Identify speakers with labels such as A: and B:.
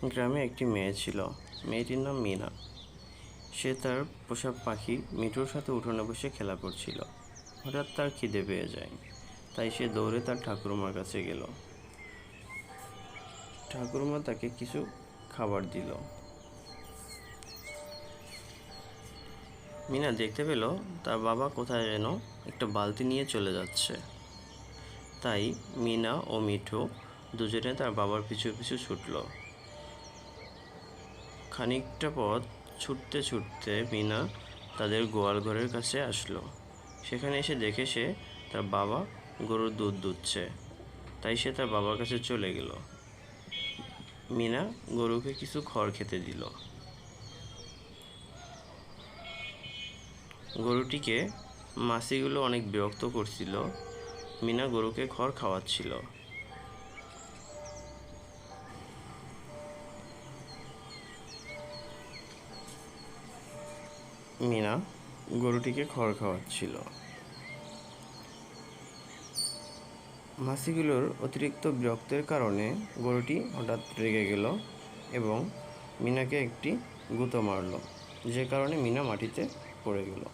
A: গ্রামে একটি মেয়ে ছিল। মেয়েটির নাম মিনা। সে তার পোষা পাখি মিঠুর সাথে উঠোনে বসে খেলা করছিল। হঠাৎ তার খিদে পেয়ে যায়, তাই সে দৌড়ে তার ঠাকুরমার কাছে গেল। ঠাকুরমা তাকে কিছু খাবার দিল। মিনা দেখতে পেল তার বাবা কোথায় যেন একটা বালতি নিয়ে চলে যাচ্ছে। তাই মিনা ও মিঠু দুজনে তার বাবার পিছু পিছু ছুটল। খানিকটা পথ ছুটতে ছুটতে মিনা তাদের গোয়াল ঘরের কাছে আসলো। সেখানে এসে দেখে সে তার বাবা গরুর দুধ দুচ্ছে, তাই সে তার বাবার কাছে চলে গেল। মিনা গরুকে কিছু খড় খেতে দিল। গরুটিকে মাছিগুলো অনেক বিরক্ত করছিল। মিনা গরুকে খড় খাওয়াচ্ছিল। মিনা গরুটিকে খড় খাওয়াচ্ছিল। মাছিগুলোর অতিরিক্ত বিরক্তের কারণে গরুটি হঠাৎ রেগে গেল এবং মিনাকে একটি গুঁতো মারল, যে কারণে মিনা মাটিতে পড়ে গেল।